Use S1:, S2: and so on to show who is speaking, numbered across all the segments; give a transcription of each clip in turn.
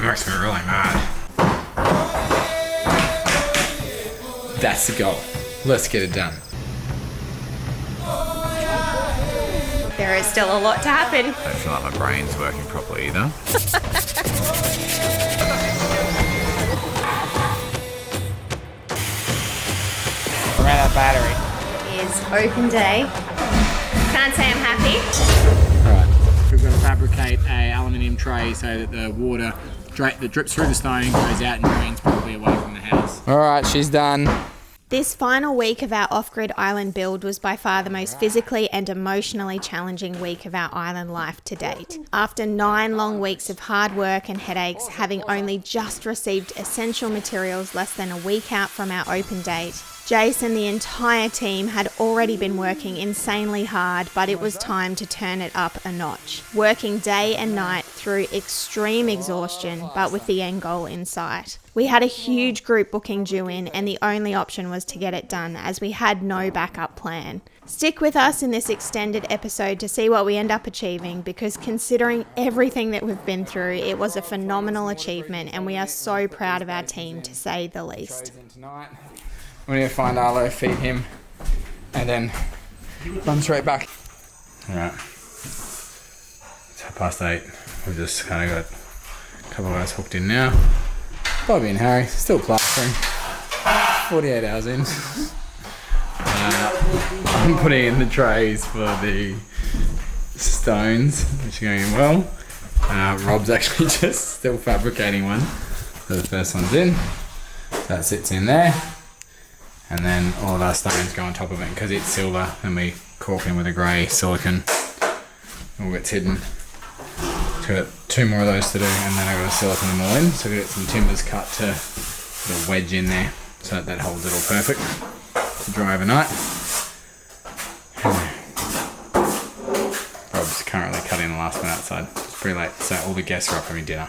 S1: It makes me really mad. That's the goal. Let's get it done.
S2: There is still a lot to happen.
S1: I don't feel like my brain's working properly either.
S3: I ran out of battery.
S2: It is open day. Can't say I'm happy.
S3: Alright, we're going to fabricate a aluminium tray so that the water that drips through the stone goes out and drains probably away from the house. Alright, she's done.
S2: This final week of our off-grid island build was by far the most physically and emotionally challenging week of our island life to date. After 9 long weeks of hard work and headaches, having only just received essential materials less than a week out from our open date, Jace and the entire team had already been working insanely hard, but it was time to turn it up a notch. Working day and night through extreme exhaustion, but with the end goal in sight. We had a huge group booking due in, and the only option was to get it done, as we had no backup plan. Stick with us in this extended episode to see what we end up achieving, because considering everything that we've been through, it was a phenomenal achievement, and we are so proud of our team, to say the least.
S3: We need to find Arlo, feed him, and then run straight back.
S1: Alright. It's 8:30. We've just kind of got a couple of guys hooked in now. Bobby and Harry, still plastering. 48 hours in. I'm putting in the trays for the stones, which are going in well. Rob's actually just still fabricating one. So the first one's in. That sits in there. And then all of our stones go on top of it because it's silver, and we cork in with a grey silicone. All gets hidden. Got 2 more of those to do, and then I got to silicone them all in. So we got some timbers cut to put a wedge in there so that holds it all perfect to dry overnight. Rob's currently cutting the last one outside. It's pretty late, so all the guests are up having dinner.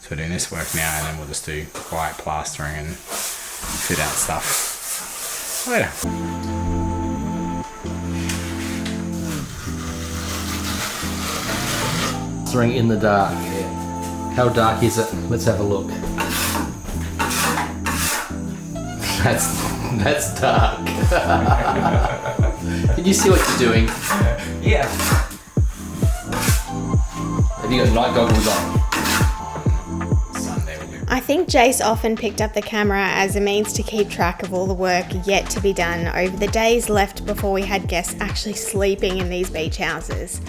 S1: So we're doing this work now, and then we'll just do quiet plastering and fit out stuff later.
S4: Plastering in the dark. How dark is it? Let's have a look. That's dark. Can you see what you're doing?
S1: Yeah.
S4: Have you got night goggles on?
S2: I think Jace often picked up the camera as a means to keep track of all the work yet to be done over the days left before we had guests actually sleeping in these beach houses.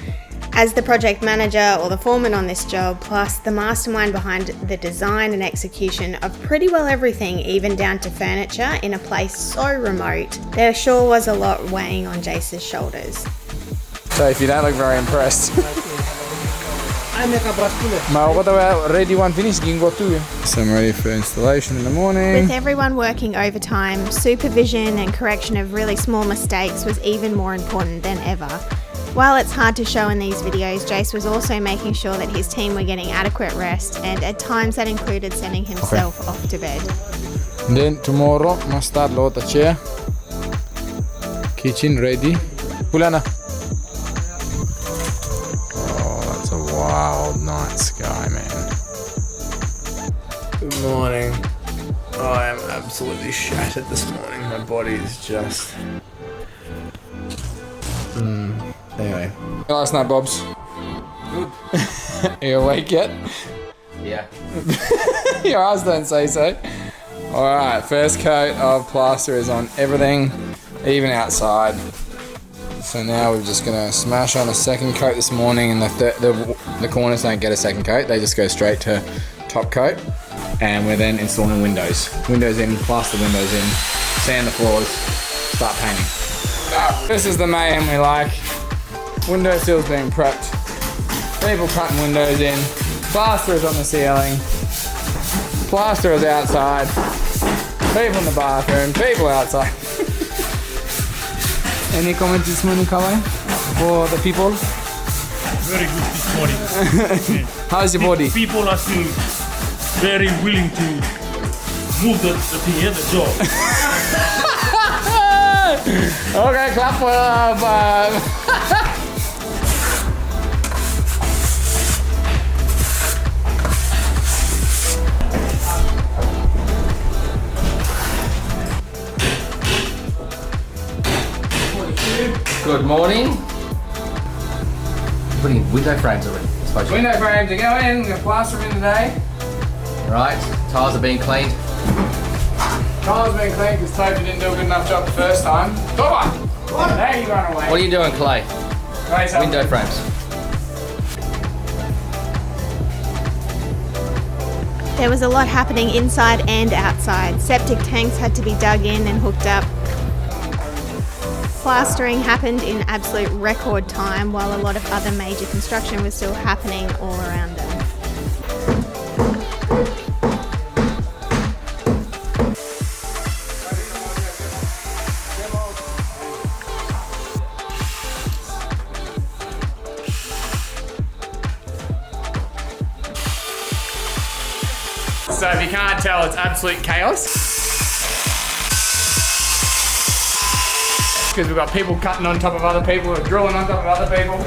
S2: As the project manager or the foreman on this job, plus the mastermind behind the design and execution of pretty well everything, even down to furniture, in a place so remote, there sure was a lot weighing on Jace's shoulders.
S3: So if you don't look very impressed. Ready one finish, you can go too. So I'm ready for installation in the morning.
S2: With everyone working overtime, supervision and correction of really small mistakes was even more important than ever. While it's hard to show in these videos, Jace was also making sure that his team were getting adequate rest, and at times that included sending himself off to bed.
S3: And then tomorrow must start load the chair. Kitchen ready. Pulana.
S1: Wild night sky, man.
S5: Good morning. I am absolutely shattered this morning. My body is just... Anyway.
S3: Last night, Bobs.
S4: Good.
S3: Are you awake yet?
S4: Yeah.
S3: Your eyes don't say so. Alright, first coat of plaster is on everything, even outside. So now we're just going to smash on a second coat this morning, and the corners don't get a second coat, they just go straight to top coat. And we're then installing windows. Windows in, plaster windows in, sand the floors, start painting. This is the mayhem we like. Window sills being prepped, people cutting windows in, plaster is on the ceiling, plaster is outside, people in the bathroom, people outside. Any comments this morning, Kawai? For the people?
S6: Very good this morning.
S3: How's your body?
S6: People are still very willing to move the thing here, the job.
S3: Okay, clap for
S4: morning. Putting window frames already.
S3: Window frames are going. We're going to plaster them in today.
S4: Right, tiles are being cleaned.
S3: Tiles being cleaned because Toby didn't do a good enough job the first time. Toba! What? Now you run away.
S4: What are you doing, Clay? Window frames.
S2: There was a lot happening inside and outside. Septic tanks had to be dug in and hooked up. Plastering happened in absolute record time while a lot of other major construction was still happening all around them.
S3: So if you can't tell, it's absolute chaos. Because we've got people cutting on top of other people, we're drilling on top of other people.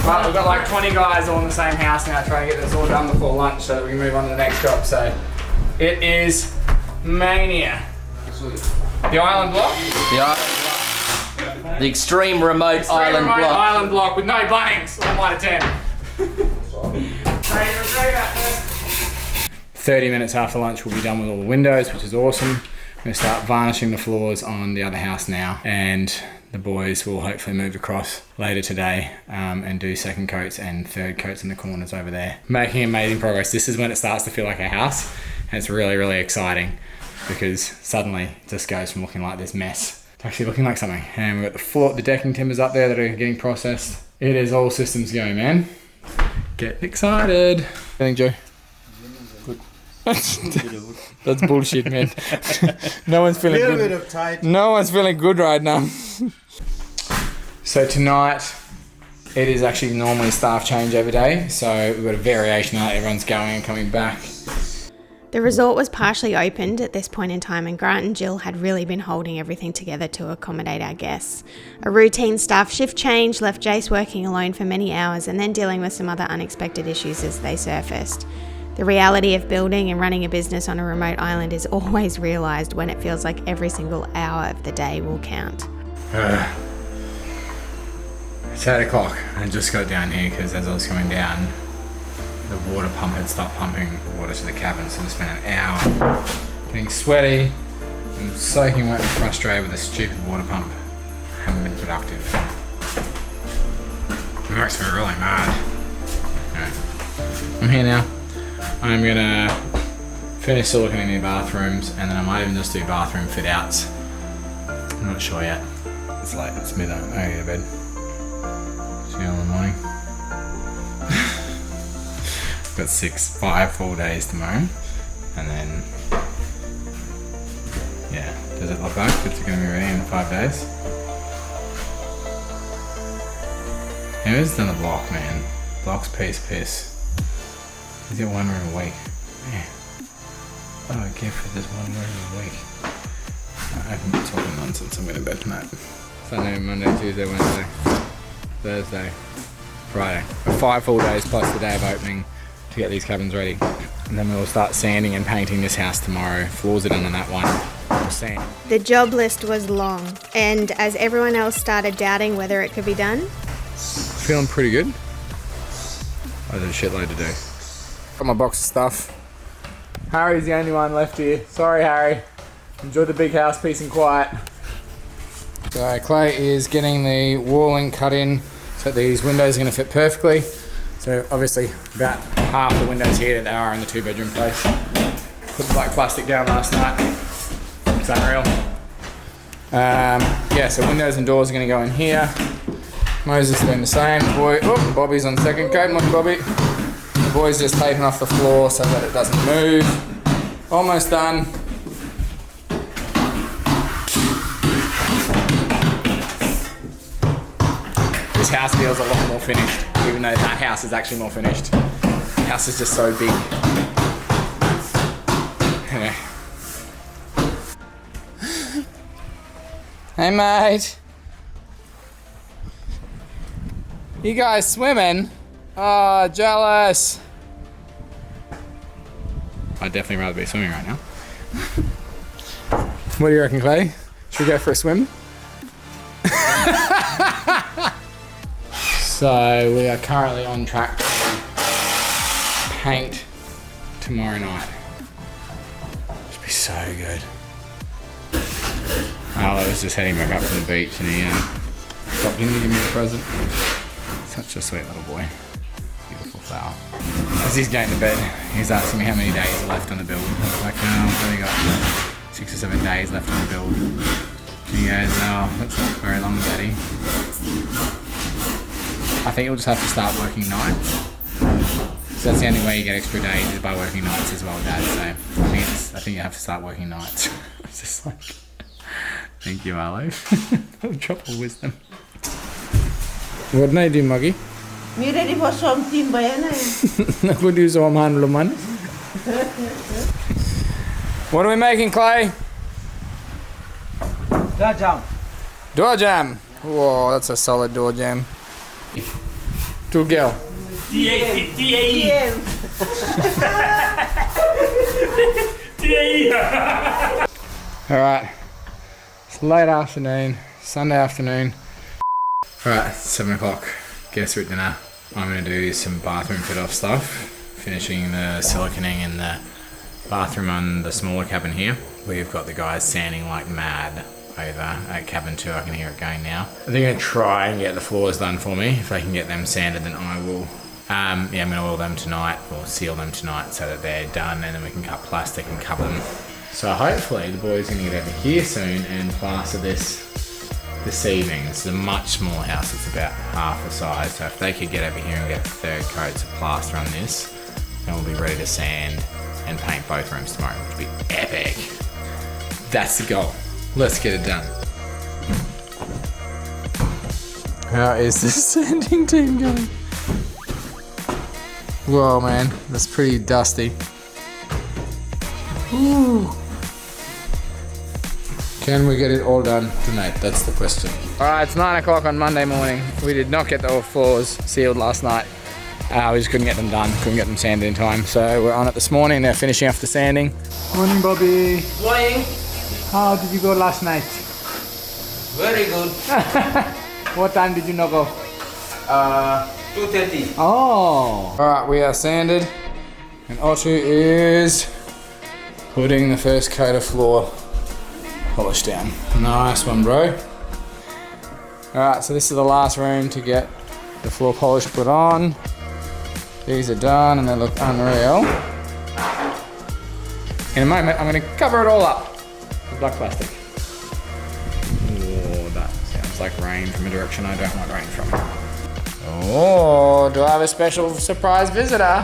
S3: But we've got like 20 guys all in the same house now trying to get this all done before lunch so that we can move on to the next job. So it is mania. The island block?
S4: The extreme remote island block.
S3: Island block with no Bunnings, 1 out of 10. 30 minutes after lunch we'll be done with all the windows, which is awesome. I'm going to start varnishing the floors on the other house now, and the boys will hopefully move across later today and do second coats and third coats in the corners over there. Making amazing progress. This is when it starts to feel like a house, and it's really, really exciting because suddenly it just goes from looking like this mess to actually looking like something. And we've got the decking timbers up there that are getting processed. It is all systems going, man. Get excited. What do you think, Joe? That's bullshit, man. No one's feeling good.
S5: Bit of tight.
S3: No one's feeling good right now. So tonight, it is actually normally staff changeover day. So we've got a variation of that. Everyone's going and coming back.
S2: The resort was partially opened at this point in time, and Grant and Jill had really been holding everything together to accommodate our guests. A routine staff shift change left Jace working alone for many hours and then dealing with some other unexpected issues as they surfaced. The reality of building and running a business on a remote island is always realised when it feels like every single hour of the day will count.
S1: It's 8 o'clock. I just got down here because as I was coming down, the water pump had stopped pumping water to the cabin, so I spent an hour getting sweaty and soaking wet and frustrated with a stupid water pump. I haven't been productive. It makes me really mad. Anyway, I'm here now. I'm gonna finish looking in the bathrooms, and then I might even just do bathroom fit outs. I'm not sure yet. It's late, it's midnight, I gotta go to bed. See you in the morning. Got 5 full days tomorrow, and then, yeah, does it look like it's gonna be ready in 5 days? Who's done the block, man? Block's piss. Is it 1 room a week? Man. Oh, a gift for just 1 room a week. I've been talking nonsense. I'm going to bed tonight. Sunday, Monday, Tuesday, Wednesday, Thursday, Friday. 5 full days plus the day of opening to get these cabins ready. And then we'll start sanding and painting this house tomorrow. Floors are done on that one. We'll sand.
S2: The job list was long, and as everyone else started doubting whether it could be done,
S3: Feeling pretty good. Oh, there's a shitload to do. Got my box of stuff. Harry's the only one left here. Sorry, Harry. Enjoy the big house, peace and quiet. So Clay is getting the walling cut in so these windows are going to fit perfectly. So obviously about half the windows here that are in the 2-bedroom place. Put the black plastic down last night. It's unreal. Yeah, so windows and doors are going to go in here. Moses is doing the same. Bobby's on second coat. Look, Bobby. The boy's just taping off the floor so that it doesn't move. Almost done. This house feels a lot more finished, even though that house is actually more finished. The house is just so big. Anyway. Hey mate. You guys swimming? Oh, jealous. I'd definitely rather be swimming right now. What do you reckon, Clay? Should we go for a swim?
S1: So we are currently on track to paint tomorrow night. Should be so good. I was just heading back up from the beach and he stopped in to give me a present. Such a sweet little boy. Beautiful flower. As he's going to bed, he's asking me how many days are left on the build. I was like, I've only got 6 or 7 days left on the build. And he goes, no, that's not very long, Daddy. I think you'll just have to start working nights. So that's the only way you get extra days is by working nights as well, Dad. So I think you have to start working nights. It's just like, thank you, Arlo. Drop of wisdom. What did I do, Muggy?
S7: Me ready for something, Bayana?
S1: Aku do some hand man. What are we making, Clay?
S7: Door jam.
S1: Door jam. Whoa, that's a solid door jam. To girl.
S6: T-A-E.
S1: Alright. It's late afternoon, Sunday afternoon. Alright, 7 o'clock. Guess we're at dinner. I'm going to do some bathroom fit off stuff. Finishing the siliconing in the bathroom on the smaller cabin here. We've got the guys sanding like mad over at cabin 2. I can hear it going now. They're going to try and get the floors done for me. If I can get them sanded, then I will. I'm going to oil them tonight, or seal them tonight so that they're done, and then we can cut plastic and cover them. So hopefully the boys are going to get over here soon and plaster this evening. This is a much smaller house. It's about half the size. So if they could get over here and get the 3rd coats of plaster on this, then we'll be ready to sand and paint both rooms tomorrow, which will be epic. That's the goal. Let's get it done. How is this sanding team going? Whoa, man, that's pretty dusty. Ooh. Can we get it all done tonight? That's the question. Alright, it's 9 o'clock on Monday morning. We did not get the floors sealed last night. We just couldn't get them done, couldn't get them sanded in time. So we're on it this morning. They're finishing off the sanding. Morning, Bobby.
S7: Morning.
S1: How did you go last night?
S7: Very good.
S1: What time did you not go?
S7: 2:30.
S1: Oh. Alright, we are sanded. And Otto is putting the first coat of floor polish down. Nice one, bro. Alright, so this is the last room to get the floor polish put on. These are done and they look unreal. In a moment, I'm going to cover it all up with black plastic. Oh, that sounds like rain from a direction I don't want rain from. Oh, do I have a special surprise visitor?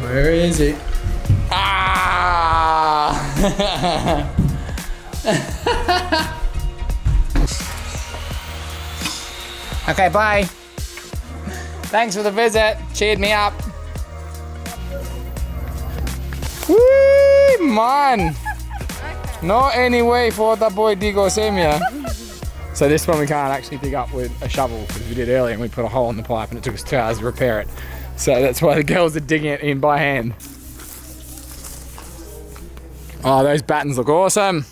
S1: Where is he? Ah! Okay, bye. Thanks for the visit. Cheered me up. Woo, man. Not any way for the boy Digo Semia. So this one we can't actually dig up with a shovel because we did earlier and we put a hole in the pipe and it took us 2 hours to repair it. So that's why the girls are digging it in by hand. Oh, those battens look awesome.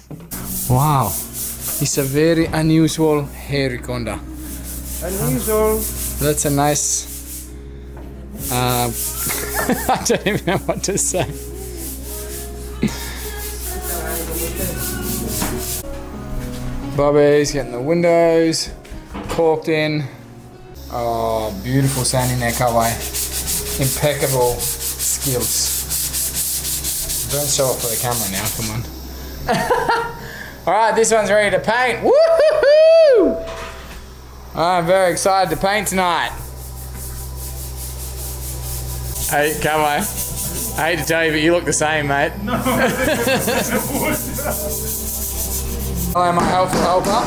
S1: Wow. It's a very unusual hairy conda.
S7: Unusual.
S1: That's a nice... I don't even know what to say. Bobby's getting the windows caulked in. Oh, beautiful sanding there, Kawai. Impeccable skills. Don't show off for the camera now, come on. Alright, this one's ready to paint. Woo-hoo-hoo! I'm very excited to paint tonight. Hey, Kawai. I hate to tell you, but you look the same, mate.
S6: No.
S1: Hello, my helper.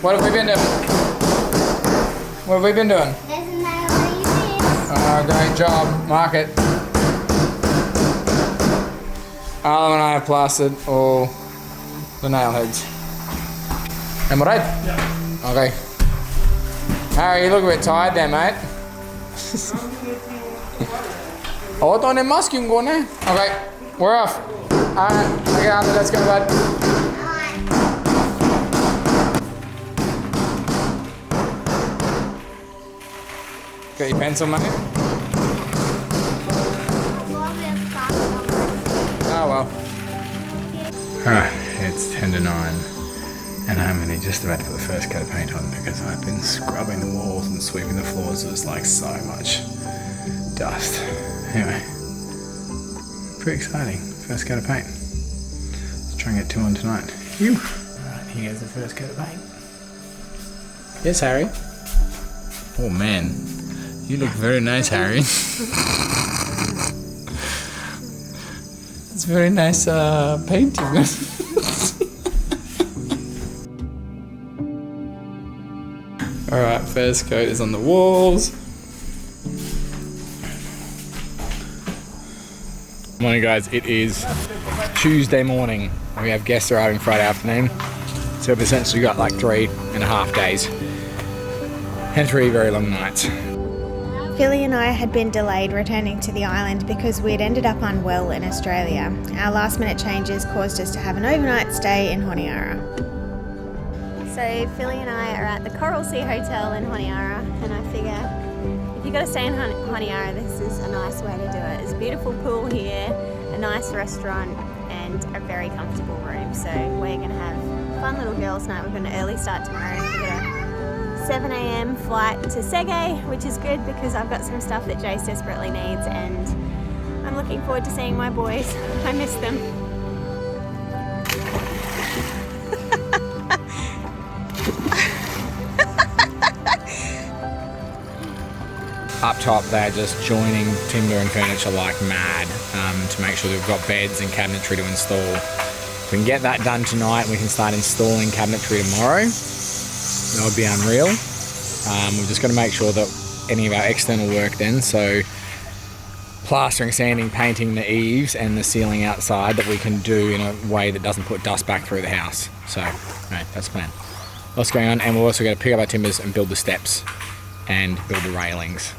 S1: What have we been doing? What have we been doing?
S8: Doesn't matter what you did.
S1: Great job. Mark it. Arlo and I have plastered all the nail heads. Am I right? Yeah. Okay. Harry, you look a bit tired there, mate. Oh, don't mask yung go na. Okay, we're off. Alright, okay, Arlo, let's go, bud.
S3: Got your pencil, mate? Oh well.
S1: Alright, it's 10 to 9 and I'm only just about to put the first coat of paint on because I've been scrubbing the walls and sweeping the floors. There's like so much dust. Anyway, pretty exciting. First coat of paint. Let's try and get 2 on tonight. Alright, here's the first coat of paint. Yes, Harry? Oh man, you look very nice, Harry. It's very nice painting. Alright, first coat is on the walls. Morning guys, it is Tuesday morning. We have guests arriving Friday afternoon. So we've essentially got like 3.5 days. And 3 very long nights.
S2: Philly and I had been delayed returning to the island because we'd ended up unwell in Australia. Our last minute changes caused us to have an overnight stay in Honiara. So Philly and I are at the Coral Sea Hotel in Honiara, and I figure if you've got to stay in Honiara, this is a nice way to do it. There's a beautiful pool here, a nice restaurant, and a very comfortable room. So we're going to have a fun little girls' night. We've got an early start tomorrow. We've got a 7 a.m. flight to Sege, which is good because I've got some stuff that Jace desperately needs, and I'm looking forward to seeing my boys. I miss them.
S3: Up top, they're just joining timber and furniture like mad to make sure that we've got beds and cabinetry to install. If we can get that done tonight, we can start installing cabinetry tomorrow. That would be unreal. We've just got to make sure that any of our external work then, so plastering, sanding, painting the eaves and the ceiling outside, that we can do in a way that doesn't put dust back through the house. So, right, that's the plan. Lots going on, and we're also going to pick up our timbers and build the steps and build the railings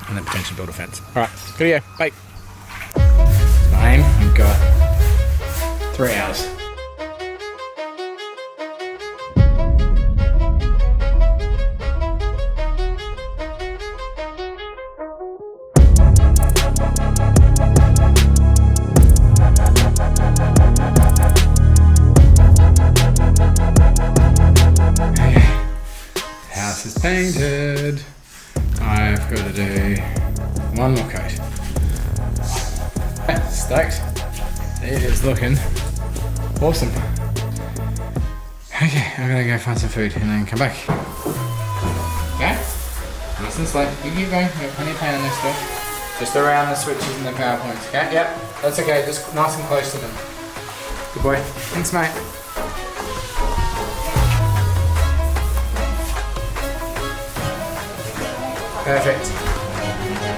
S3: and then potentially build a fence. Alright, good to go. Bye. My aim, we've got 3 hours.
S1: House is painted. I've got to do 1 more coat. Stoked. It is looking awesome. Okay, I'm gonna go find some food and then come back. Okay? Nice and slow. You can keep going. We've got plenty of paint on this stuff. Just around the switches and the power points. Okay? Yep. That's okay. Just nice and close to them. Good boy. Thanks, mate. Perfect.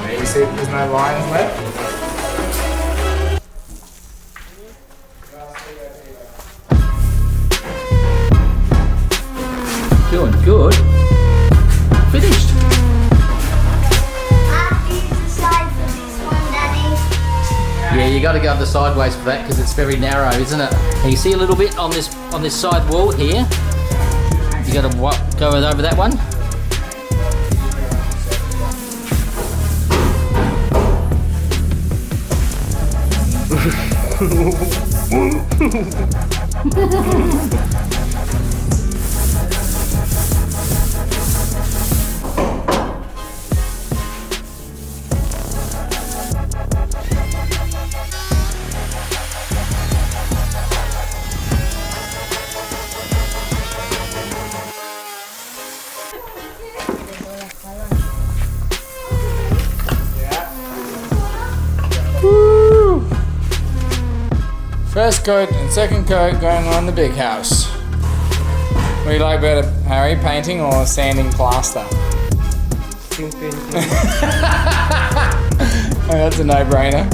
S1: There you see there's no lines left.
S4: Doing good. Finished. Yeah, you got to go the sideways for that because it's very narrow, isn't it? And you see a little bit on this side wall here. You got to go over that one.
S3: First coat and second coat going on the big house. What do you like better, Harry? Painting or sanding plaster? Oh, that's a no-brainer.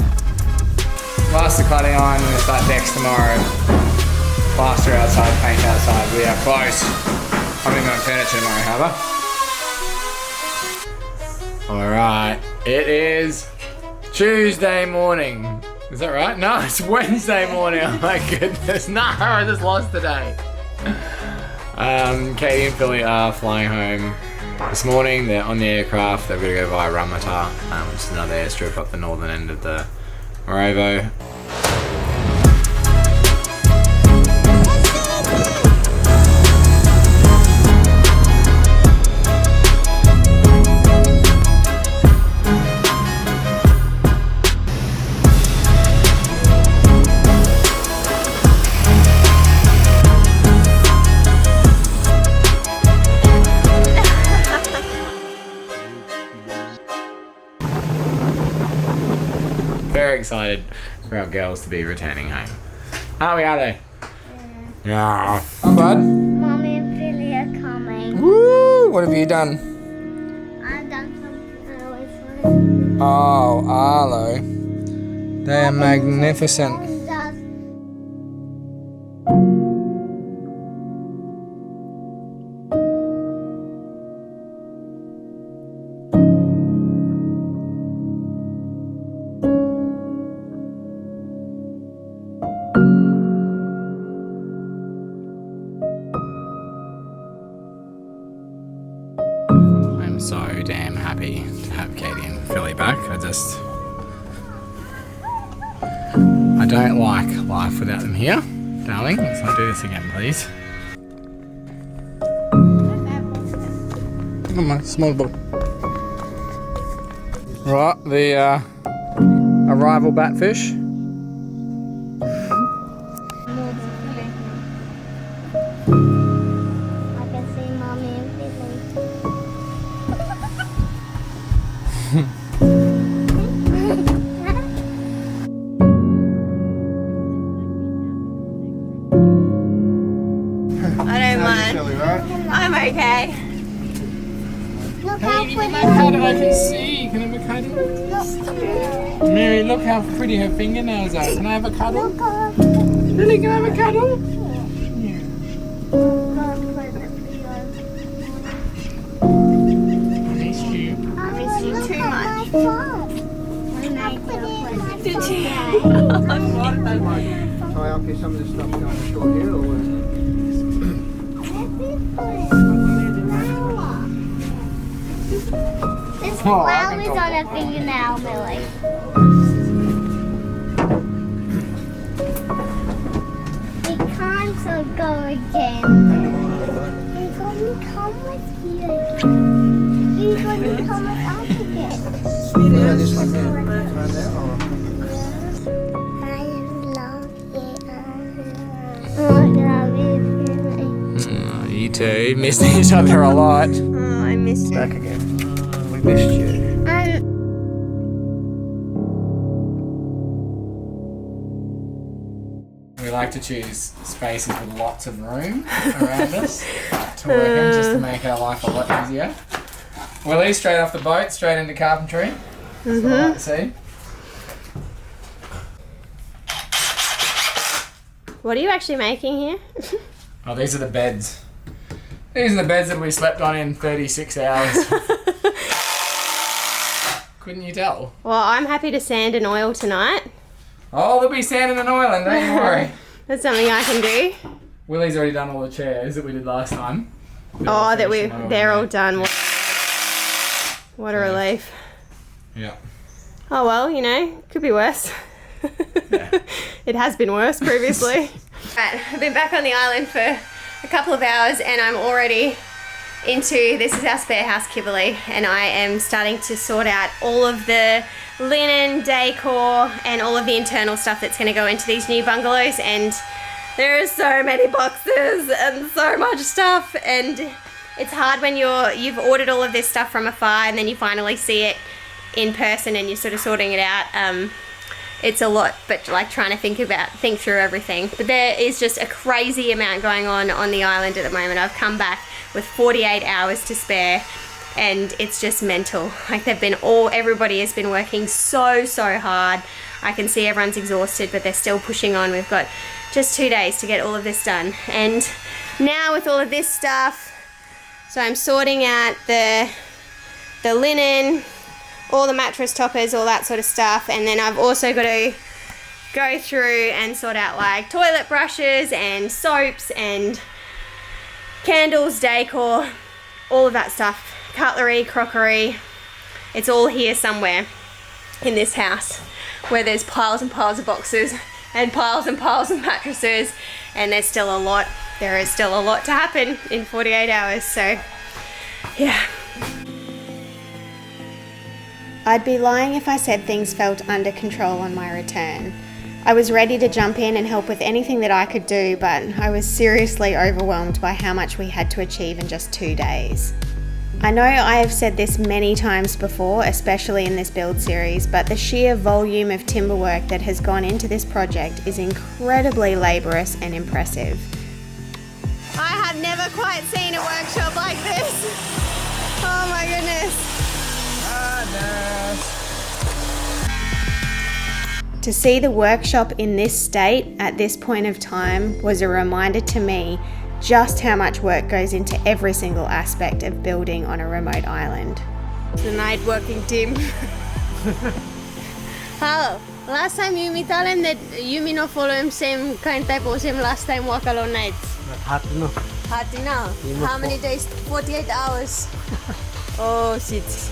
S3: Plaster cladding on, we're going to start decks tomorrow. Plaster outside, paint outside. We are close. I'm going to go on furniture tomorrow, however. Alright, it is Tuesday morning. Is that right? No, it's Wednesday morning. Oh my goodness. No, I just lost today. Katie and Philly are flying home
S1: This morning they're on the aircraft. They've got to go via Ramata, which is another airstrip up the northern end of the Morovo. Very excited for our girls to be returning home. Are we, are they? Yeah.
S3: I'm bud.
S8: Mommy and Billy are coming.
S3: Woo! What have you done?
S8: I've done something early for them.
S3: Oh, Arlo. They are magnificent.
S1: I'm so damn happy to have Katie and Philly back. I don't like life without them here. Darling, let's not do this again, please.
S3: Come on, small ball. Right, the arrival batfish.
S8: I can see Mommy and
S2: I don't mind. I'm okay.
S8: Look how pretty.
S3: I can see. Can I have a cuddle? Mary, look how pretty her fingernails are. Can I have a cuddle? Really, can I have a cuddle? I missed you.
S8: I
S2: miss you too much.
S8: Did you?
S7: Try up here some of the stuff going ashore here, or
S8: This flower is on a fingernail, Millie. We can't go again. We're going to come with you again. We're going to come with us again.
S7: this one there? Around there, or?
S8: I love you.
S3: You two missed each other a lot.
S2: Oh, I missed you.
S7: Back again. We missed you.
S1: We like to choose spaces with lots of room around us to work in, just to make our life a lot easier. Willie, straight off the boat, straight into carpentry. That's what I like to see.
S2: What are you actually making here?
S1: Oh, these are the beds. These are the beds that we slept on in 36 hours. Couldn't you tell?
S2: Well, I'm happy to sand and oil tonight.
S1: Oh, there'll be sand and oil, and don't you worry.
S2: That's something I can do.
S1: Willie's already done all the chairs that we did last time.
S2: Oh, they're all done. What a relief.
S1: Yeah.
S2: Oh well, you know, could be worse.
S1: Yeah.
S2: It has been worse previously. Right, I've been back on the island for a couple of hours and I'm already into, this is our spare house, Kibbley, and I am starting to sort out all of the linen, decor, and all of the internal stuff that's going to go into these new bungalows. And there are so many boxes and so much stuff, and it's hard when you've ordered all of this stuff from afar and then you finally see it in person and you're sort of sorting it out. It's a lot, but like trying to think through everything. But there is just a crazy amount going on the island at the moment. I've come back with 48 hours to spare and it's just mental. Like everybody has been working so hard. I can see everyone's exhausted, but they're still pushing on. We've got just 2 days to get all of this done. And now with all of this stuff, so I'm sorting out the linen, all the mattress toppers, all that sort of stuff, and then I've also got to go through and sort out like toilet brushes and soaps and candles, decor, all of that stuff cutlery, crockery. It's all here somewhere in this house where there's piles and piles of boxes and piles of mattresses, and there's still a lot. There is still a lot to happen in 48 hours, so yeah. I'd be lying if I said things felt under control on my return. I was ready to jump in and help with anything that I could do, but I was seriously overwhelmed by how much we had to achieve in just 2 days. I know I have said this many times before, especially in this build series, but the sheer volume of timber work that has gone into this project is incredibly laborious and impressive. I have never quite seen a workshop like this. Oh my goodness. To see the workshop in this state at this point of time was a reminder to me just how much work goes into every single aspect of building on a remote island. The night working team. How? Last time you me tell him that you me not follow him same kind type of same last time walk alone nights.
S7: Hard to know.
S2: Hard to know. How many days? 48 hours. Oh shit.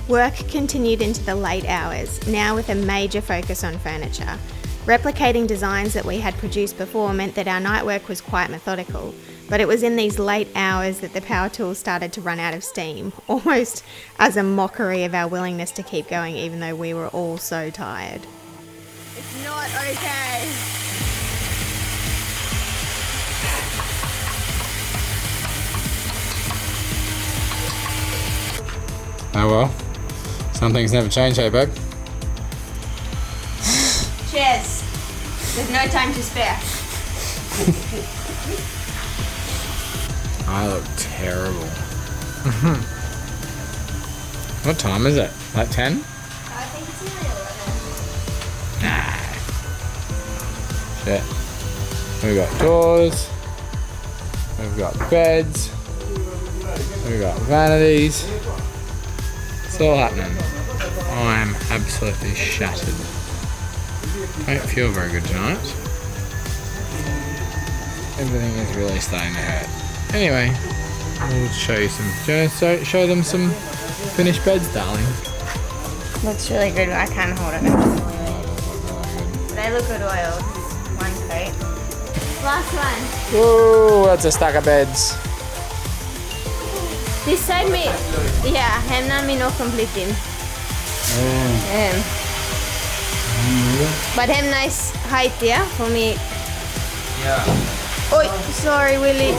S2: Work continued into the late hours, now with a major focus on furniture. Replicating designs that we had produced before meant that our night work was quite methodical, but it was in these late hours that the power tools started to run out of steam, almost as a mockery of our willingness to keep going even though we were all so tired. It's not okay.
S3: Oh well. Some things never change, hey babe?
S2: Cheers. There's no time to spare.
S3: I look terrible. What time is it? Like 10?
S2: I think it's nearly 11.
S3: Shit. We've got doors. We've got beds. We've got vanities. It's all happening. I'm absolutely shattered. Don't feel very good tonight. Everything is really starting to hurt. Anyway, we'll show you show them some finished beds, darling.
S2: Looks really good. I can't hold it. They look good oiled. One coat. Last one.
S3: Whoa, that's a stack of beds.
S2: This side me. Yeah, hem na me no completing. But hem nice height, yeah, for me. Yeah. Oh, sorry, Willie.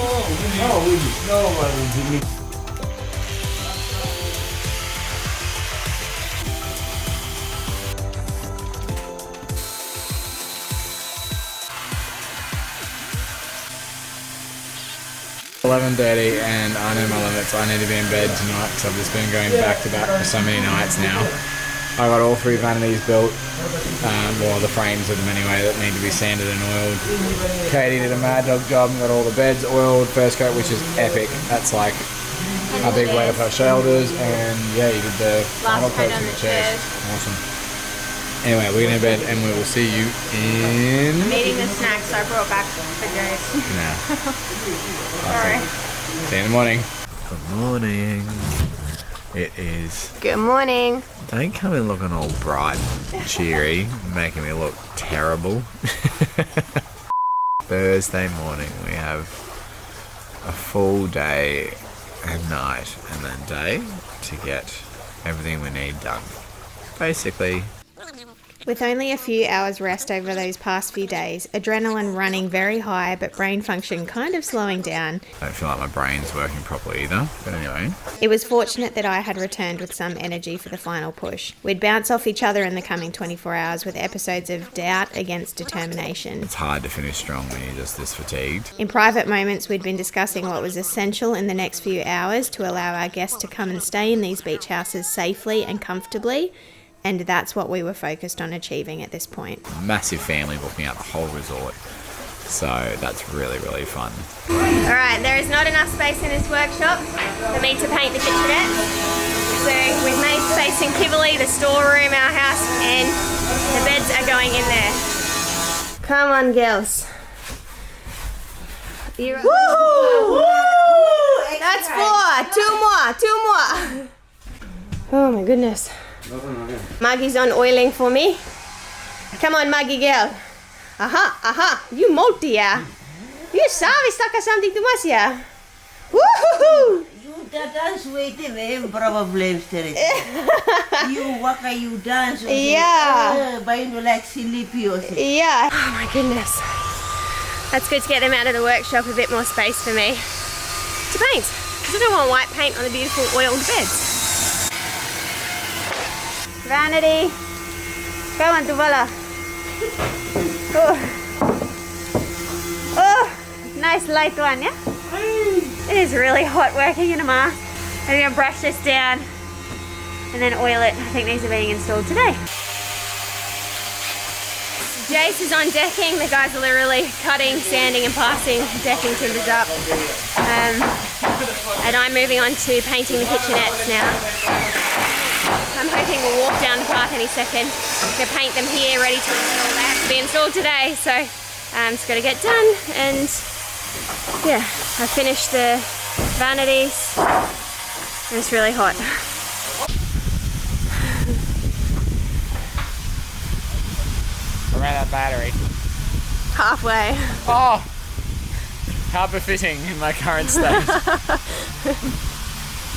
S3: $11:30 and I know my limits. I need to be in bed tonight because I've just been going back to back for so many nights now. I got all 3 vanities built, well the frames of them anyway, that need to be sanded and oiled. Katie did a mad dog job and got all the beds oiled, first coat, which is epic. That's like a big weight off our shoulders, and yeah, you did the final coat on the chairs. Awesome. Anyway, we're going to bed and we will see you in...
S2: I'm eating the snacks I brought back for Joe's.
S3: No.
S2: Sorry.
S3: See you in the morning.
S5: Good morning. It is.
S2: Good morning.
S5: Don't come in looking all bright and cheery, making me look terrible. Thursday morning we have a full day and night and then day to get everything we need done. Basically,
S2: With only a few hours rest over those past few days, adrenaline running very high but brain function kind of slowing down,
S5: I don't feel like my brain's working properly either, but anyway.
S2: it was fortunate that I had returned with some energy for the final push. We'd bounce off each other in the coming 24 hours with episodes of doubt against determination.
S5: It's hard to finish strong when you're just this fatigued.
S2: In private moments, we'd been discussing what was essential in the next few hours to allow our guests to come and stay in these beach houses safely and comfortably, and that's what we were focused on achieving at this point.
S5: Massive family booking out the whole resort. So that's really, really fun.
S2: Alright, there is not enough space in this workshop for me to paint the kitchenette. So we've made space in Kivoli, the storeroom, our house, and the beds are going in there. Come on, girls. Woohoo! That's 4. 2 more. 2 more. Oh my goodness. Maggie's on oiling for me. Come on, Maggie girl. Aha. You multi, yeah. You sabes taka something to mas, yeah. Woohoo!
S9: You dance with him, probably. You walk, you dance.
S2: Yeah.
S9: But you like sleepy or something.
S2: Yeah. Oh my goodness. That's good to get them out of the workshop, a bit more space for me to paint. Because I don't want white paint on the beautiful oiled beds. Vanity. Come on, Tuvala. Oh, nice light one, yeah? It is really hot working in a mask. I'm going to brush this down and then oil it. I think these are being installed today. Jace is on decking. The guys are literally cutting, sanding and passing decking timbers up. And I'm moving on to painting the kitchenettes now. I'm hoping we'll walk down the path any second. I'm going to paint them here, ready to install that. To be installed today, so just got to get done. And yeah, I finished the vanities. And it's really hot.
S3: Around that battery.
S2: Halfway.
S3: Oh! How befitting in my current state.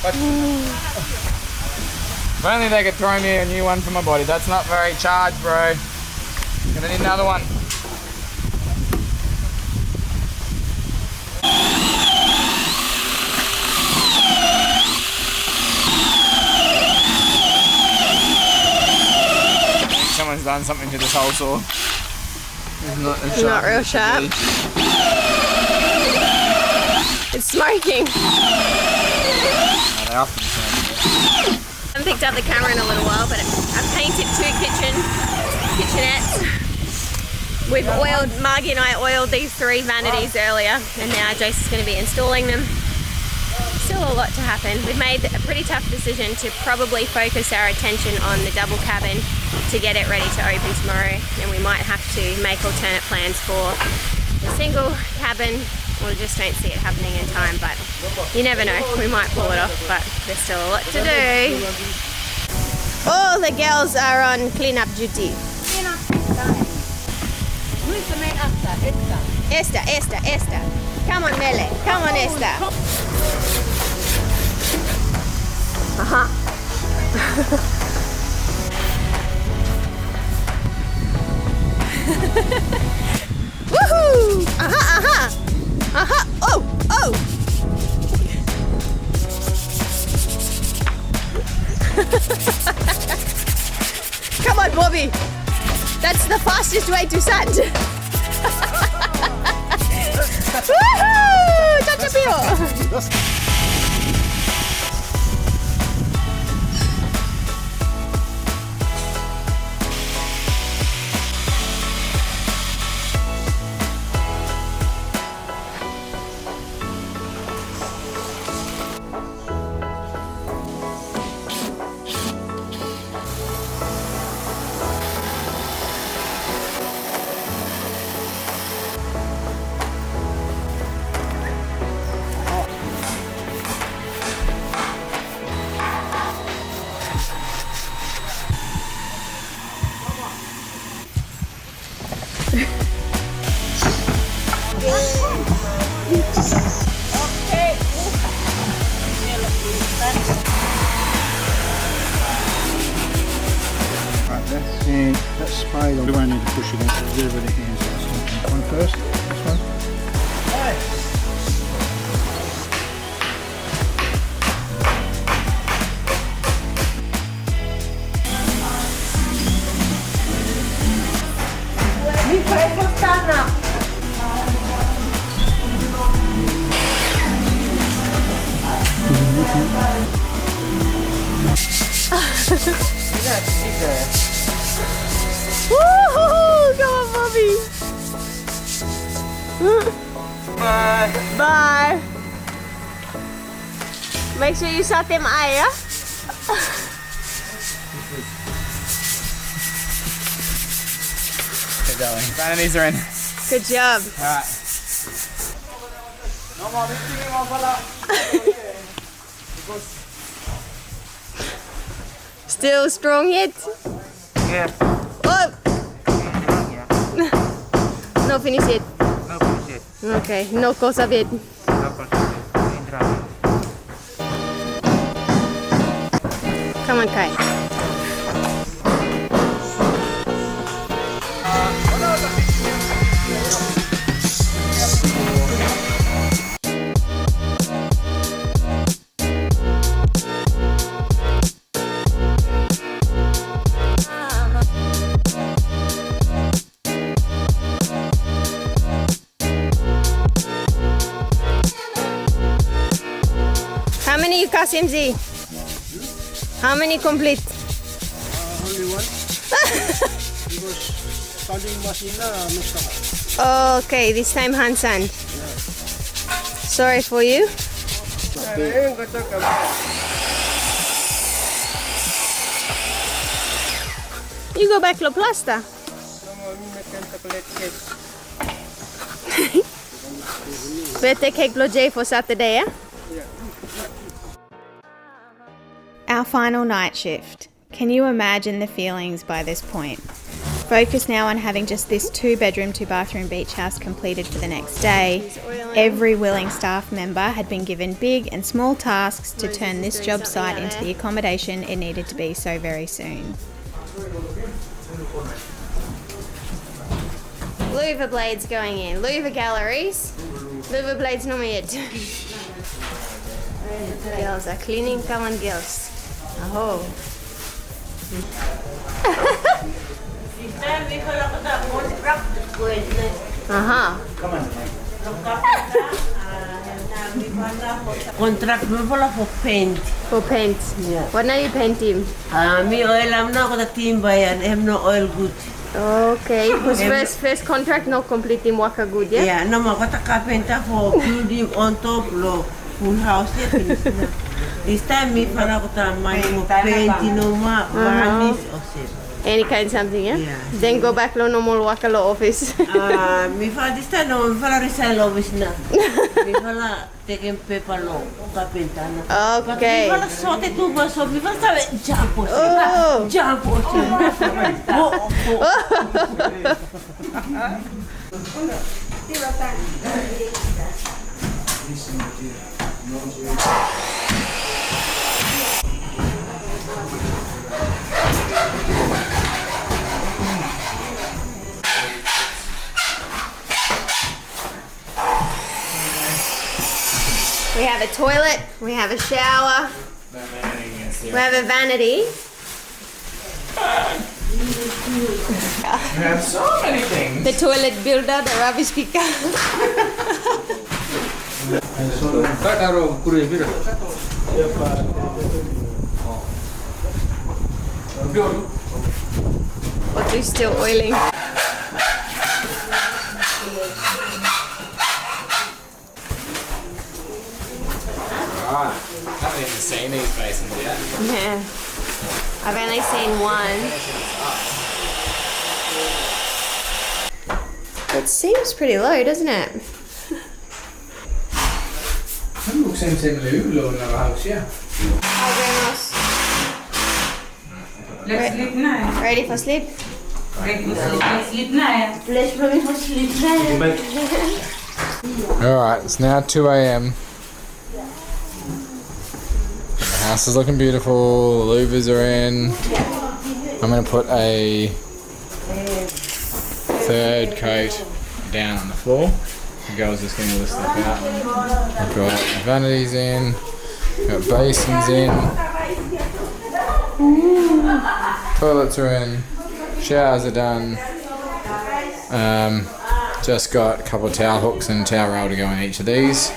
S3: But if only they could throw me a new one for my body. That's not very charged, bro. Gonna need another one. Someone's done something to this whole saw. It's
S2: Not real sharp. It's smoking.
S3: No, they often
S2: I haven't picked up the camera in a little while, but I've painted 2 kitchenettes. We've oiled, Margie and I oiled these 3 vanities earlier, and now Jace is going to be installing them. Still a lot to happen. We've made a pretty tough decision to probably focus our attention on the double cabin to get it ready to open tomorrow, and we might have to make alternate plans for the single cabin, or just don't see it happening in time, but you never know, we might pull it off, but there's still a lot to do. All the girls are on cleanup duty. Esta. Come on, Mele. Come on, Esta. Woohoo! Oh! Come on, Bobby. That's the fastest way to sand. Woohoo! Chachapio!
S7: And that's sprayed on. We won't need to push it in. We'll do it with the hands. This one first. This one.
S2: Woohoo! Go on, Bobby. Bye. Make sure you shut them eye, yeah?
S3: Keep going. Vanities are in.
S2: Good job.
S3: Alright.
S2: Still strong yet?
S9: Yeah.
S2: Oh! No finish yet.
S9: No finish it.
S2: Okay, no cosa yet. Come on, Kai. How many you cast, MZ? How many complete?
S7: Only one. Because standing machine na mixed up.
S2: Okay, this time hand sand. Sorry for you. You go back to plaster. Better cake J for Saturday, yeah? Our final night shift. Can you imagine the feelings by this point? Focused now on having just this 2-bedroom, 2-bathroom beach house completed for the next day, every willing staff member had been given big and small tasks to turn this job site into the accommodation it needed to be so very soon. Louver blades going in. Louver galleries. Louver blades no yet. Girls are cleaning. Come on, girls. Oh.
S9: Contract mo pala for paint.
S2: For paint.
S9: Yeah.
S2: What now you paint him?
S9: Me oil am na ako na timba yan. I have no oil good.
S2: Okay. Whose first contract no complete him waka good, yeah?
S9: Yeah, no mo kata kapenta for building on top lo full house ya finish na. This time me para ko ta money mo paint no ma varnish o sip.
S2: Any kind something, yeah?
S9: Yeah.
S2: Then go back lo normal waka lo office.
S9: Me fa this time no me fa resign office na. Me fa taking paper lo kapenta na.
S2: Okay.
S9: Me fa sote tu ba so me fa sabe jump o
S2: Oh.
S9: jump o
S2: We have a toilet, we have a shower, we have a vanity.
S1: We have so many things.
S2: The toilet builder, the rubbish picker. But we're still oiling.
S1: Alright. Haven't even seen these basins yet.
S2: Yeah. I've only seen one. It seems pretty low, doesn't it?
S1: Det looks same low in our house, yeah.
S9: Let's sleep now.
S2: Ready for sleep?
S9: Let's sleep now. Let's probably for sleep now.
S3: Alright, it's now 2 a.m. The house is looking beautiful, the louvers are in. I'm going to put a 3rd coat down on the floor. The girls just getting all this stuff out. I've got vanities in, got basins in, toilets are in, showers are done. Just got a couple of towel hooks and towel roll to go in each of these.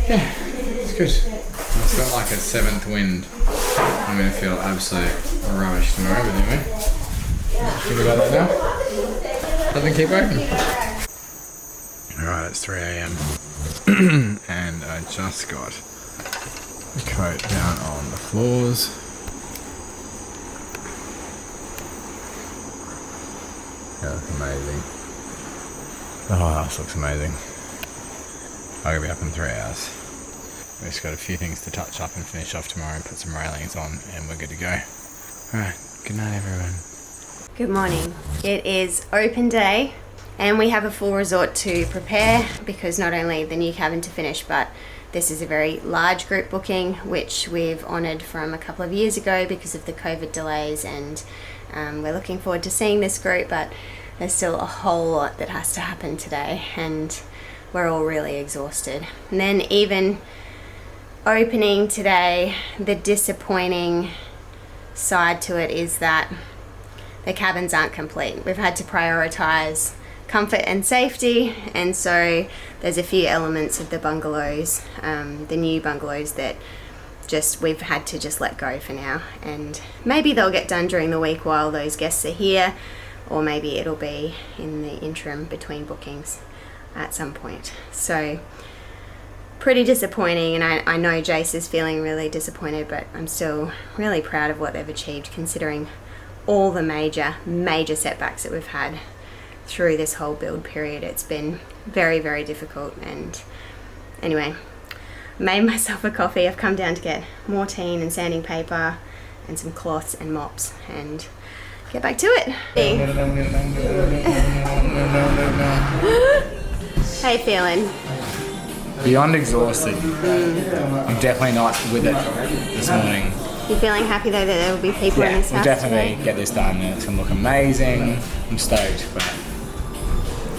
S3: Yeah, it's good. It's got like a 7th wind. I'm going to feel absolute rubbish tomorrow, but anyway. Think about that now. Doesn't keep working. Alright, it's 3 a.m. and I just got the coat down on the floors. That looks amazing. The whole house looks amazing.
S1: I'll be up in 3 hours. We've just got a few things to touch up and finish off tomorrow and put some railings on, and we're good to go. Alright, good night everyone.
S2: Good morning. It is open day and we have a full resort to prepare because not only the new cabin to finish, but this is a very large group booking which we've honoured from a couple of years ago because of the COVID delays, and we're looking forward to seeing this group, but there's still a whole lot that has to happen today and we're all really exhausted. And then even opening today, the disappointing side to it is that the cabins aren't complete. We've had to prioritize comfort and safety, and so there's a few elements of the bungalows, the new bungalows, that we've had to just let go for now, and maybe they'll get done during the week while those guests are here, or maybe it'll be in the interim between bookings at some point. So pretty disappointing, and I know Jace is feeling really disappointed, but I'm still really proud of what they've achieved considering all the major setbacks that we've had through this whole build period. It's been very, very difficult, and anyway, made myself a coffee. I've come down to get Mortine and sanding paper and some cloths and mops and get back to it. How you feeling?
S1: Beyond exhausted. I'm definitely not with it this morning.
S2: You feeling happy though that there will be people in this house?
S1: We'll definitely get this done and it's going to look amazing. I'm stoked, but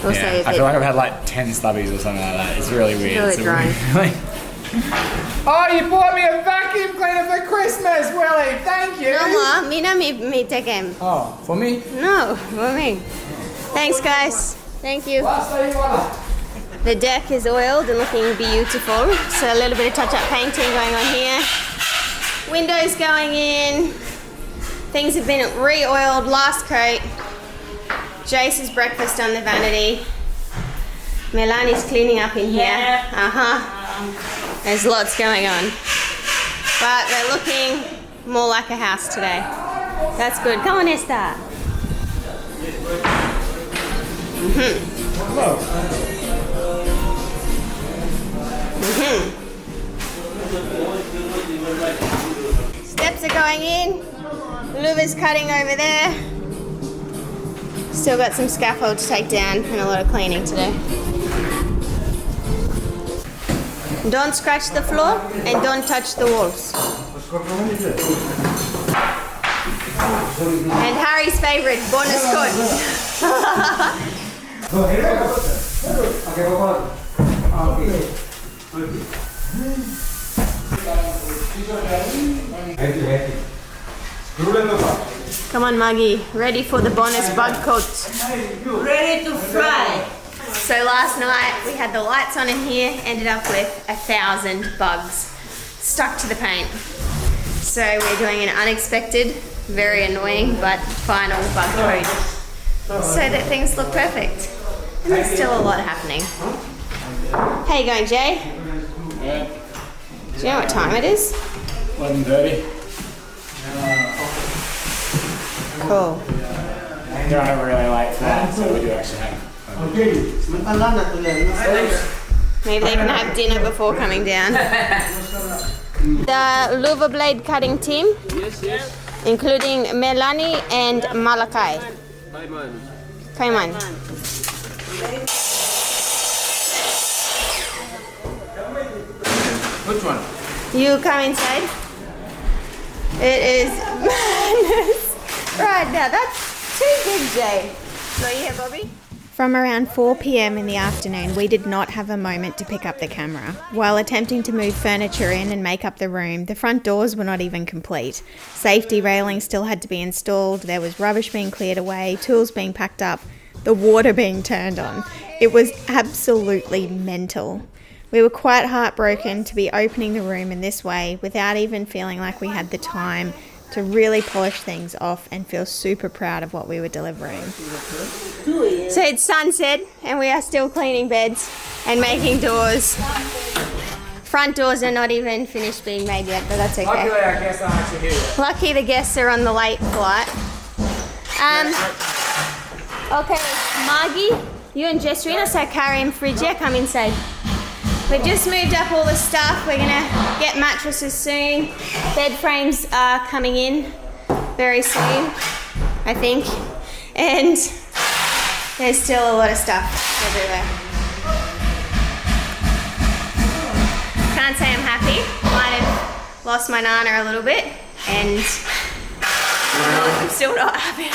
S2: also,
S1: yeah, I feel like I've had like 10 stubbies or something like that. It's really weird.
S2: Really dry.
S1: Oh, you bought me a vacuum cleaner for Christmas, Willie. Thank you.
S2: No, Ma. Me take him.
S1: Oh, for me?
S2: No, for me. Thanks, guys. Thank you. The deck is oiled and looking beautiful. So a little bit of touch-up painting going on here. Windows going in. Things have been re-oiled. Last coat. Jace's breakfast on the vanity. Melani's cleaning up in here. There's lots going on. But they're looking more like a house today. That's good. Come on, Esther. Steps are going in. Louva's cutting over there. Still got some scaffold to take down and a lot of cleaning to do. Don't scratch the floor and don't touch the walls. And Harry's favourite, bonus coat. Come on, Maggie. Ready for the bonus bug coat.
S9: Ready to fly.
S2: So last night we had the lights on in here, ended up with 1,000 bugs stuck to the paint. So we're doing an unexpected, very annoying, but final bug coat so that things look perfect. And there's still a lot happening. How you going, Jay? Do you know what time it is?
S1: 11:30.
S2: Cool.
S1: We don't have a really late flight, so we do actually have.
S2: Maybe they can have dinner before coming down. The louver blade cutting team, including Melanie and Malakai. Kaiman.
S1: Which one?
S2: You come inside. It is madness. Right now, that's too big, Jay. So you here, Bobby? From around 4 p.m. in the afternoon, we did not have a moment to pick up the camera. While attempting to move furniture in and make up the room, the front doors were not even complete. Safety railings still had to be installed, there was rubbish being cleared away, tools being packed up, the water being turned on. It was absolutely mental. We were quite heartbroken to be opening the room in this way without even feeling like we had the time to really polish things off and feel super proud of what we were delivering. So it's sunset and we are still cleaning beds and making doors. Front doors are not even finished being made yet, but that's okay.
S1: Luckily, our guests aren't actually here yet.
S2: Lucky the guests are on the late flight. Okay, Margie, you and Jessrina, so carry him fridge. Yeah, come inside. We We just moved up all the stuff. We're gonna get mattresses soon. Bed frames are coming in very soon, I think. And there's still a lot of stuff everywhere. Can't say I'm happy. Might have lost my nana a little bit, and I'm still not happy.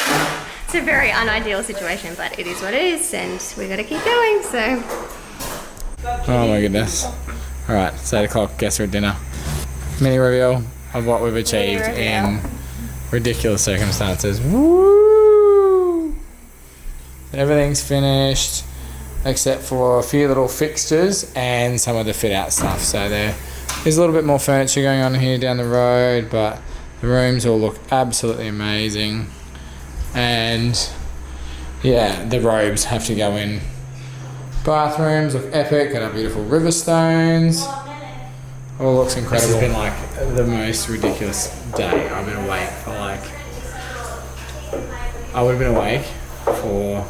S2: It's a very unideal situation, but it is what it is, and we gotta keep going, so.
S3: Oh my goodness. Alright, it's 8 o'clock, guess we're at dinner. Mini reveal of what we've achieved in ridiculous circumstances. Woo! Everything's finished except for a few little fixtures and some of the fit out stuff. So there's a little bit more furniture going on here down the road, but the rooms all look absolutely amazing. And yeah, the robes have to go in. Bathrooms look epic, got our beautiful river stones. All looks incredible. This has been like the most ridiculous day. I've been awake for like, I would have been awake for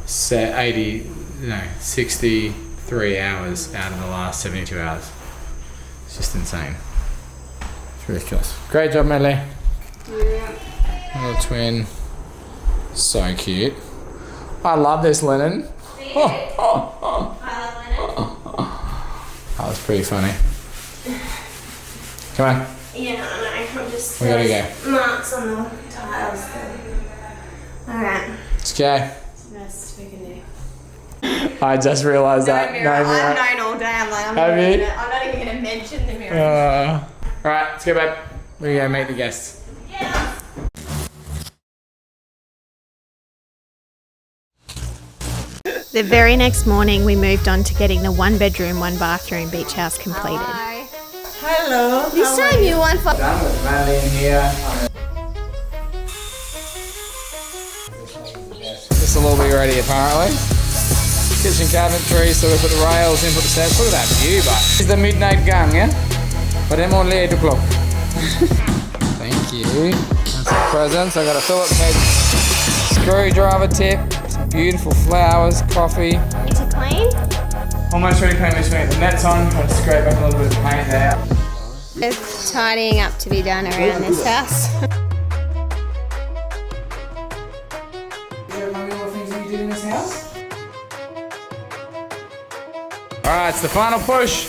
S3: 63 hours out of the last 72 hours. It's just insane. It's ridiculous. Great job, Medley. Yeah. Little twin. So cute. I love this linen. Oh. That was pretty funny. Come on.
S2: Yeah, I know. I'm just.
S3: We gotta go.
S2: Marks on the tiles. Alright.
S3: Let's go.
S2: Best we can do.
S3: I just realised that.
S2: No mirror. I've known all day. I'm like, I'm not even going to mention the mirror.
S3: Alright, let's go back. We go meet the guests.
S2: Yeah. The very next morning, we moved on to getting the 1-bedroom, 1-bathroom beach house completed.
S9: Hi. Hello.
S2: This time you want for.
S3: Done with Mandy in here. This will all be ready apparently. Kitchen cabinetry, so we put the rails in, put the steps. Look at that view, but it's the midnight gang, yeah? Podemos leer tu clock. Thank you. That's the presents. I got a Phillips head screwdriver tip. Beautiful flowers, coffee.
S2: Is it clean?
S3: Almost ready to clean this week. The net's on. I'll just scrape back a little bit of paint there.
S2: There's tidying up to be done around this house.
S3: Is there one of the things that you did in this house? Alright, it's the final push.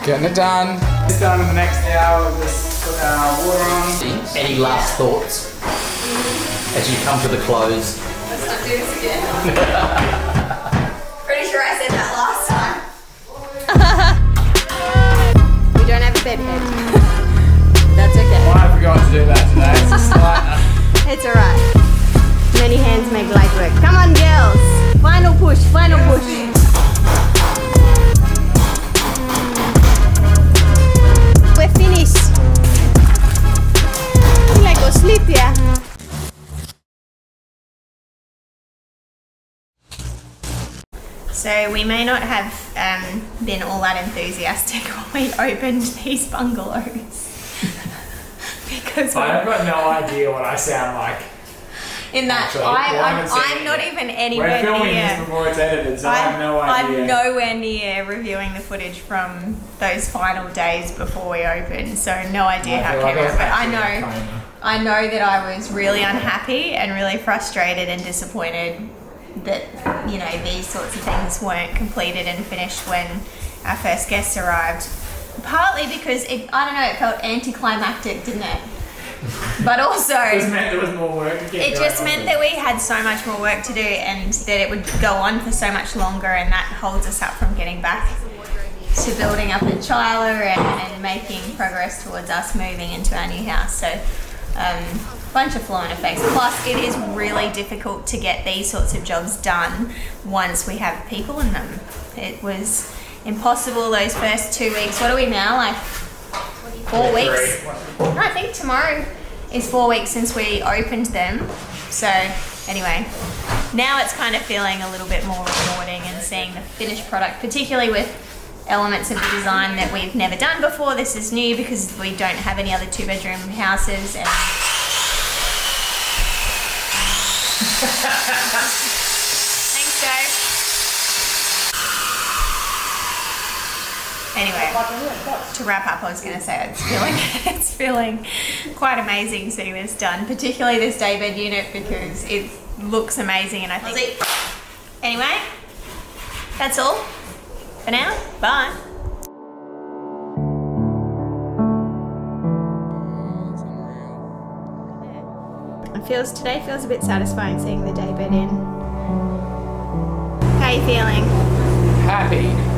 S3: Getting it done. It's done in the next hour. We'll just put our water on.
S4: Any last thoughts as you come to the close?
S2: Let's not do this again. Pretty sure I said that last time. We don't have a bed head. That's okay.
S3: Well, I forgot to do that today. It's a slight.
S2: It's alright. Many hands make light work. Come on, girls. Final push, final push. We're finished. I like go sleep, yeah. So we may not have been all that enthusiastic when we opened these bungalows. Because
S3: I've got no idea what I sound like.
S2: in that
S3: Actually,
S2: I'm not even anywhere
S3: We're filming
S2: near.
S3: this before it's edited, so I have no idea.
S2: I'm nowhere near reviewing the footage from those final days before we opened, so no idea how it came out. But I know that I was really unhappy and really frustrated and disappointed that, you know, these sorts of things weren't completed and finished when our first guests arrived. Partly because it felt anticlimactic, didn't it? But also,
S3: It just meant there was more work to get
S2: it just meant that we had so much more work to do and that it would go on for so much longer, and that holds us up from getting back to building up in Chyla and making progress towards us moving into our new house. So bunch of flow-on effects. Plus, it is really difficult to get these sorts of jobs done once we have people in them. It was impossible those first 2 weeks. What are we now, like 4 weeks? No, I think tomorrow is 4 weeks since we opened them. So anyway, now it's kind of feeling a little bit more rewarding and seeing the finished product, particularly with elements of the design that we've never done before. This is new because we don't have any other 2-bedroom houses. And thanks, Joe. Anyway, to wrap up, I was going to say it's feeling quite amazing seeing this done, particularly this daybed unit because it looks amazing and I think... Anyway, that's all for now. Bye. Today feels a bit satisfying seeing the daybed in. How are you feeling?
S3: Happy.